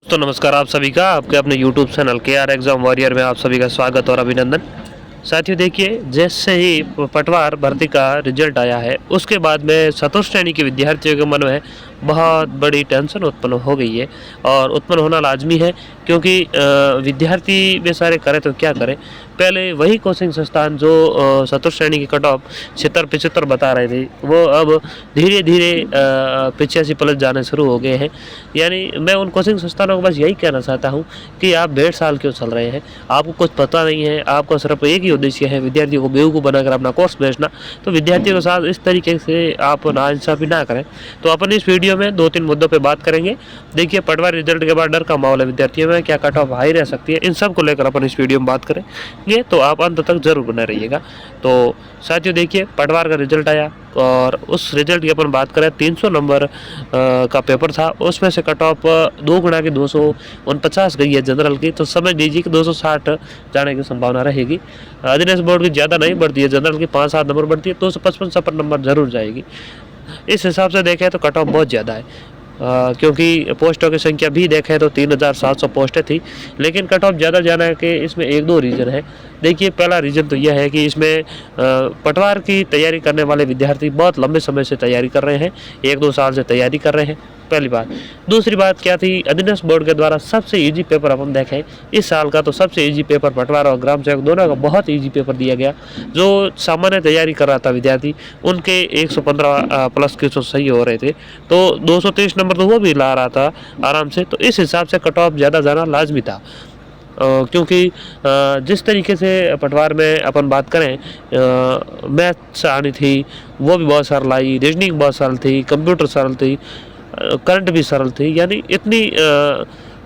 तो नमस्कार आप सभी का आपके अपने YouTube channel KR exam warrior में आप सभी का स्वागत और अभिनंदन। साथियों देखिए, जैसे ही पटवार भर्ती का रिजल्ट आया है उसके बाद में चतुर्थ श्रेणी के विद्यार्थियों के मन में बहुत बड़ी टेंशन उत्पन्न हो गई है और उत्पन्न होना लाजमी है, क्योंकि विद्यार्थी बेचारे करें तो क्या करें। पहले वही कोचिंग संस्थान जो चतुर्थ श्रेणी की कट ऑफ 76-75 बता रहे थे, वो अब धीरे धीरे 85+ जाने शुरू हो गए हैं। यानी मैं उन कोचिंग संस्थानों को बस यही कहना चाहता हूँ कि आप 1.5 साल क्यों चल रहे हैं, आपको कुछ पता नहीं है, आपका सिर्फ एक ही उद्देश्य है विद्यार्थियों को बेवकूफ़ बनाकर अपना कोर्स बेचना। तो विद्यार्थियों के साथ इस तरीके से आप नाइंसाफ़ी ना करें। तो अपन इस वीडियो में 2-3 मुद्दों पे बात करेंगे। देखिए, पटवार रिजल्ट के बाद डर का माहौल है विद्यार्थियों में, क्या कट ऑफ हाई रह सकती है, इन सब को लेकर अपन इस वीडियो में बात करेंगे, तो आप अंत तक जरूर बने रहिएगा। तो साथियों देखिए, पटवार का रिजल्ट आया और उस रिजल्ट की अपन बात करें, 300 नंबर का पेपर था, उसमें से कट ऑफ 2 गुणा की 249 गई है जनरल की। तो समझ लीजिए कि 260 जाने की संभावना रहेगी। अधिनेश बोर्ड की ज़्यादा नहीं बढ़ती है, जनरल की 5-7 नंबर बढ़ती है, 255 नंबर जरूर जाएगी। इस हिसाब से देखें तो कट ऑफ बहुत ज़्यादा है, क्योंकि पोस्टों की संख्या भी देखें तो 3700 पोस्टें थी, लेकिन कट ऑफ ज़्यादा जाना के इसमें 1-2 रीज़न है। देखिए, पहला रीज़न तो यह है कि इसमें पटवार की तैयारी करने वाले विद्यार्थी बहुत लंबे समय से तैयारी कर रहे हैं, 1-2 साल से तैयारी कर रहे हैं, पहली बात। दूसरी बात क्या थी, अधिनेश बोर्ड के द्वारा सबसे ईजी पेपर अपन देखें इस साल का, तो सबसे ईजी पेपर पटवार और ग्राम सेवक दोनों का बहुत ईजी पेपर दिया गया। जो सामान्य तैयारी कर रहा था विद्यार्थी, उनके 115+ क्वेश्चन सही हो रहे थे, तो 223 नंबर तो वो भी ला रहा था आराम से। तो इस हिसाब से कट ऑफ ज़्यादा जाना लाजमी था, क्योंकि जिस तरीके से पटवार में अपन बात करें, मैथ्स आनी थी वो भी बहुत सरल आई, रीजनिंग बहुत सरल थी, कंप्यूटर सरल थी, करंट भी सरल थी। यानी इतनी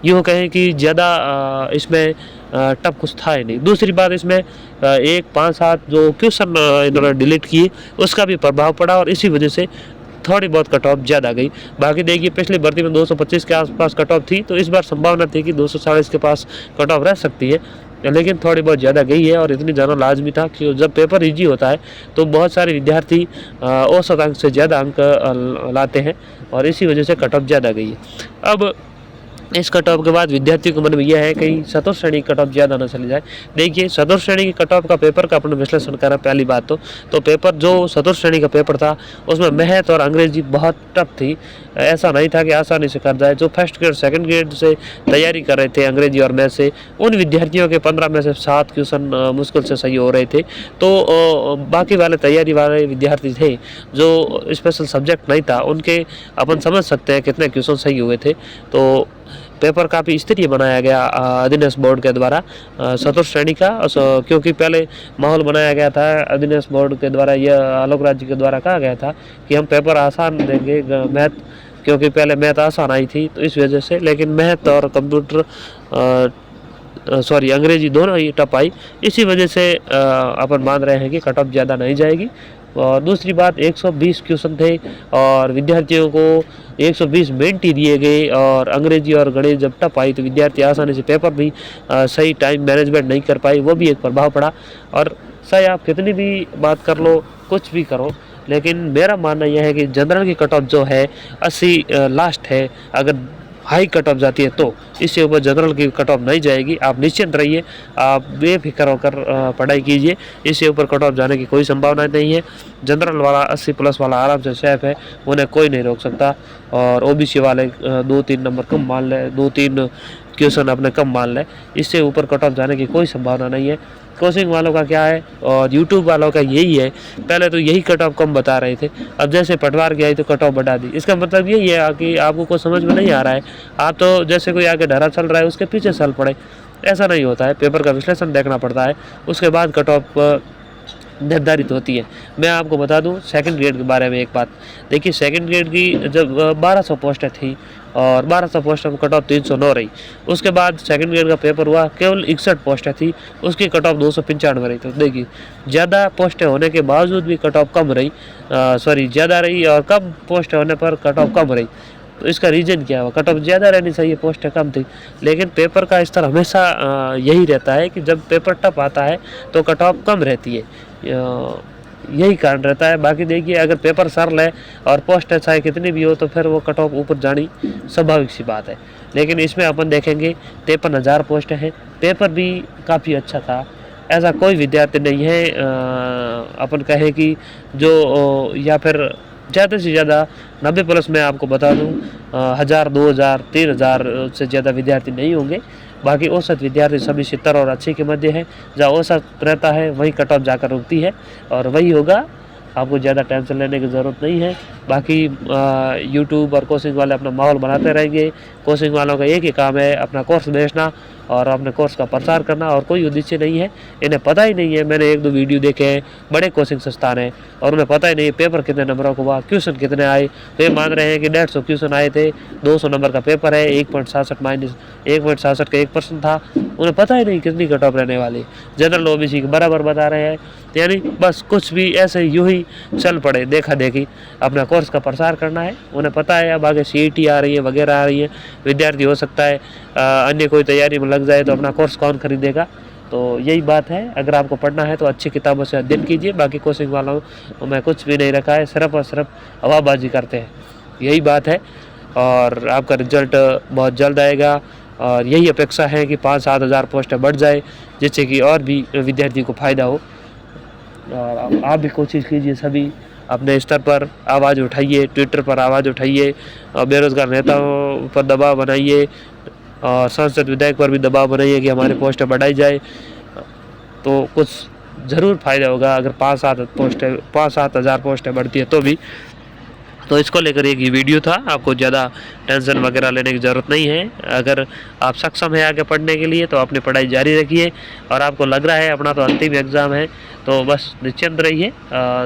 यूँ कहें कि ज़्यादा इसमें टफ कुछ था ही नहीं। दूसरी बात, इसमें 1-5-7 जो क्वेश्चन इन्होंने डिलीट किए उसका भी प्रभाव पड़ा और इसी वजह से थोड़ी बहुत कट ऑफ ज़्यादा गई। बाकी देखिए, पिछली भर्ती में 225 के आसपास कट ऑफ थी, तो इस बार संभावना थी कि 240 के पास कट ऑफ रह सकती है, लेकिन थोड़ी बहुत ज़्यादा गई है और इतनी जाना लाजमी था कि जब पेपर इजी होता है तो बहुत सारे विद्यार्थी औसत अंक से ज़्यादा अंक लाते हैं और इसी वजह से कट ऑफ ज़्यादा गई है। अब इस कट ऑफ के बाद विद्यार्थियों के मन में यह है कि चतुर्थ श्रेणी की कट ऑफ ज़्यादा ना चली जाए। देखिए, चतुर्थ श्रेणी की कट ऑफ का पेपर का अपने विश्लेषण करें, पहली बात तो पेपर जो चतुर्थ श्रेणी का पेपर था उसमें मैथ और अंग्रेजी बहुत टफ थी। ऐसा नहीं था कि आसानी से कर जाए। जो फर्स्ट ग्रेड सेकंड ग्रेड से तैयारी कर रहे थे अंग्रेजी और मैथ से, उन विद्यार्थियों के 15 में से 7 क्वेश्चन मुश्किल से सही हो रहे थे। तो बाकी वाले तैयारी वाले विद्यार्थी थे जो स्पेशल सब्जेक्ट नहीं था, उनके अपन समझ सकते हैं कितने क्वेश्चन सही हुए थे। तो पेपर काफ़ी स्तरीय बनाया गया अधिनेश बोर्ड के द्वारा चतुर्थ श्रेणी का, क्योंकि पहले माहौल बनाया गया था अधिनेश बोर्ड के द्वारा, यह आलोक राज्य के द्वारा कहा गया था कि हम पेपर आसान देंगे मैथ, क्योंकि पहले मैथ आसान आई थी तो इस वजह से, लेकिन मैथ और कंप्यूटर अंग्रेजी दोनों ही टफ आई। इसी वजह से अपन मान रहे हैं कि कट ऑफ ज़्यादा नहीं जाएगी। और दूसरी बात, 120 क्वेश्चन थे और विद्यार्थियों को 120 मिनट ही दिए गए, और अंग्रेजी और गणित जब टफ आई तो विद्यार्थी आसानी से पेपर भी सही टाइम मैनेजमेंट नहीं कर पाए, वो भी एक प्रभाव पड़ा। और चाहे आप कितनी भी बात कर लो, कुछ भी करो, लेकिन मेरा मानना यह है कि जनरल की कट ऑफ जो है 80 लास्ट है। अगर हाई कट ऑफ जाती है तो इससे ऊपर जनरल की कट ऑफ नहीं जाएगी। आप निश्चिंत रहिए, आप बेफिक्र होकर पढ़ाई कीजिए, इससे ऊपर कट ऑफ जाने की कोई संभावना नहीं है। जनरल वाला 80+ वाला आराम से सेफ है, उन्हें कोई नहीं रोक सकता। और ओबीसी वाले 2-3 नंबर कम मान ले, 2-3 क्वेश्चन अपने कम मान लें, इससे ऊपर कट ऑफ जाने की कोई संभावना नहीं है। कोचिंग वालों का क्या है और यूट्यूब वालों का यही है, पहले तो यही कट ऑफ कम बता रहे थे, अब जैसे पटवार की आई तो कट ऑफ बढ़ा दी। इसका मतलब यही है कि आपको कुछ समझ में नहीं आ रहा है, आप तो जैसे कोई आगे डरा चल रहा है उसके पीछे चल पड़े। ऐसा नहीं होता है, पेपर का विश्लेषण देखना पड़ता है, उसके बाद कट ऑफ निर्धारित होती है। मैं आपको बता दूं सेकंड ग्रेड के बारे में एक बात। देखिए, सेकंड ग्रेड की जब 1200 पोस्टें थी और 1200 पोस्टों में कट ऑफ 309 रही, उसके बाद सेकंड ग्रेड का पेपर हुआ, केवल 61 पोस्टें थी, उसकी कट ऑफ 295 रही। तो देखिए, ज़्यादा पोस्टें होने के बावजूद भी कट ऑफ कम रही, ज़्यादा रही और कम पोस्टें होने पर कट ऑफ कम रही। तो इसका रीज़न क्या हुआ? कट ऑफ ज़्यादा रहनी चाहिए, पोस्टें कम थी, लेकिन पेपर का स्तर हमेशा यही रहता है कि जब पेपर टफ आता है तो कट ऑफ कम रहती है। यही कारण रहता है। बाकी देखिए अगर पेपर सरल है और पोस्ट चाहे कितनी भी हो तो फिर वो कट ऑफ ऊपर जानी स्वाभाविक सी बात है। लेकिन इसमें अपन देखेंगे 53,000 पोस्ट है, पेपर भी काफ़ी अच्छा था। ऐसा कोई विद्यार्थी नहीं है अपन कहें कि जो या फिर ज़्यादा से ज़्यादा 90+ मैं आपको बता दूं 1000, 2000, 3000 से ज़्यादा विद्यार्थी नहीं होंगे। बाकी औसत विद्यार्थी सभी 70 और 80 के मध्य है। जहाँ औसत रहता है वहीं कट ऑफ जाकर रुकती है और वही होगा, आपको ज़्यादा टेंशन लेने की ज़रूरत नहीं है। बाकी यूट्यूब और कोचिंग वाले अपना माहौल बनाते रहेंगे। कोचिंग वालों का एक ही काम है अपना कोर्स बेचना और अपने कोर्स का प्रचार करना, और कोई उद्देश्य नहीं है। इन्हें पता ही नहीं है, मैंने 1-2 वीडियो देखे हैं, बड़े कोचिंग संस्थान हैं और उन्हें पता ही नहीं पेपर कितने नंबरों को हुआ, क्वेश्चन कितने आए। तो ये मान रहे हैं कि 150 क्वेश्चन आए थे, 200 नंबर का पेपर है, 1.66 माइनस 1.66 का 1% था। उन्हें पता ही नहीं कितनी कट ऑफ रहने वाली। जनरल ओबीसी के बराबर बता रहे हैं। यानी बस कुछ भी ऐसे यूं ही चल पड़े, देखा देखी अपना कोर्स का प्रसार करना है। उन्हें पता है अब आगे CET आ रही है वगैरह आ रही है, विद्यार्थी हो सकता है अन्य कोई तैयारी में लग जाए तो अपना कोर्स कौन खरीदेगा। तो यही बात है, अगर आपको पढ़ना है तो अच्छी किताबों से अध्ययन कीजिए। बाकी कोचिंग वालों में कुछ भी नहीं रखा है, सिर्फ और सिर्फ हवाबाजी करते हैं, यही बात है। और आपका रिजल्ट बहुत जल्द आएगा और यही अपेक्षा है कि 5-7 हज़ार पोस्टें बढ़ जाए, जिससे कि और भी विद्यार्थी को फ़ायदा हो। और आप भी कोशिश कीजिए, सभी अपने स्तर पर आवाज़ उठाइए, ट्विटर पर आवाज़ उठाइए और बेरोज़गार नेताओं पर दबाव बनाइए और सांसद विधायक पर भी दबाव बनाइए कि हमारी पोस्टें बढ़ाई जाए। तो कुछ ज़रूर फ़ायदा होगा अगर 5-7 हज़ार पोस्टें बढ़ती है तो भी। तो इसको लेकर एक ये वीडियो था, आपको ज़्यादा टेंशन वगैरह लेने की ज़रूरत नहीं है। अगर आप सक्षम है आगे पढ़ने के लिए तो अपनी पढ़ाई जारी रखिए, और आपको लग रहा है अपना तो अंतिम एग्ज़ाम है तो बस निश्चिंत रहिए,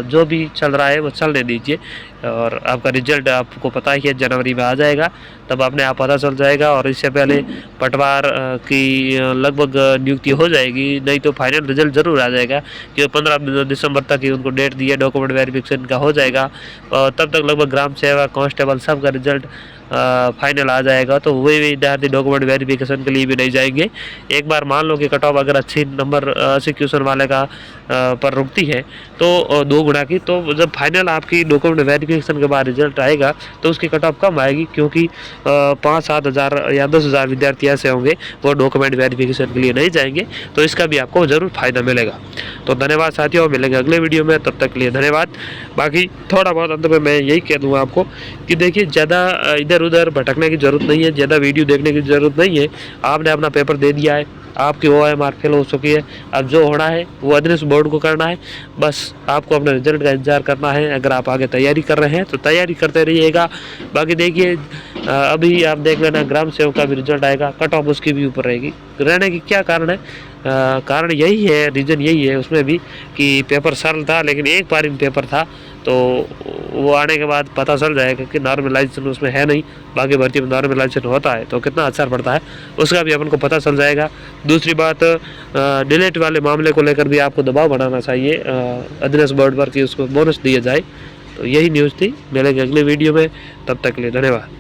जो भी चल रहा है वो चलने दीजिए। और आपका रिजल्ट आपको पता ही है जनवरी में आ जाएगा, तब अपने आप पता चल जाएगा। और इससे पहले पटवार की लगभग नियुक्ति हो जाएगी, नहीं तो फाइनल रिजल्ट ज़रूर आ जाएगा, क्योंकि 15 दिसंबर तक ही उनको डेट दी है, डॉक्यूमेंट वेरिफिकेशन का हो जाएगा। और तब तक लगभग ग्राम सेवक, कांस्टेबल सब का रिजल्ट फाइनल आ जाएगा। तो वही विद्यार्थी डॉक्यूमेंट वेरिफिकेशन के लिए भी नहीं जाएंगे। एक बार मान लो कि कट ऑफ अगर 80 क्वेश्चन वाले का पर रुकती है तो 2 गुना की, तो जब फाइनल आपकी डॉक्यूमेंट वेरिफिकेशन के बाद रिजल्ट आएगा तो उसकी कट ऑफ कम आएगी, क्योंकि 5-7 हज़ार या 10 हज़ार विद्यार्थी ऐसे होंगे वो डॉक्यूमेंट वेरिफिकेशन के लिए नहीं जाएंगे। तो इसका भी आपको ज़रूर फ़ायदा मिलेगा। तो धन्यवाद साथियों, मिलेंगे अगले वीडियो में, तब तक के लिए धन्यवाद। बाकी थोड़ा बहुत अंत में मैं यही कह दूँगा आपको कि देखिए ज़्यादा इधर उधर भटकने की ज़रूरत नहीं है, ज़्यादा वीडियो देखने की ज़रूरत नहीं है। आपने अपना पेपर दे दिया है, आपकी OMR फेल हो चुकी है, अब जो होना है वो अधीनस्थ बोर्ड को करना है। बस आपको अपने रिजल्ट का इंतजार करना है। अगर आप आगे तैयारी कर रहे हैं तो तैयारी करते रहिएगा। बाकी देखिए अभी आप देख लेना ग्राम सेवक का भी रिजल्ट आएगा, कट ऑफ उसकी भी ऊपर रहेगी। रहने की क्या कारण है? कारण यही है, रीज़न यही है उसमें भी कि पेपर सरल था, लेकिन एक बार में पेपर था, तो वो आने के बाद पता चल जाएगा कि नॉर्मलाइजेशन उसमें है नहीं। बाकी भर्ती में नॉर्मलाइजेशन होता है तो कितना असर पड़ता है उसका भी अपन को पता चल जाएगा। दूसरी बात, डिलीट वाले मामले को लेकर भी आपको दबाव बनाना चाहिए अधीनस्थ बोर्ड पर कि उसको बोनस दिया जाए। तो यही न्यूज़ थी, मिलेंगे अगले वीडियो में, तब तक के लिए धन्यवाद।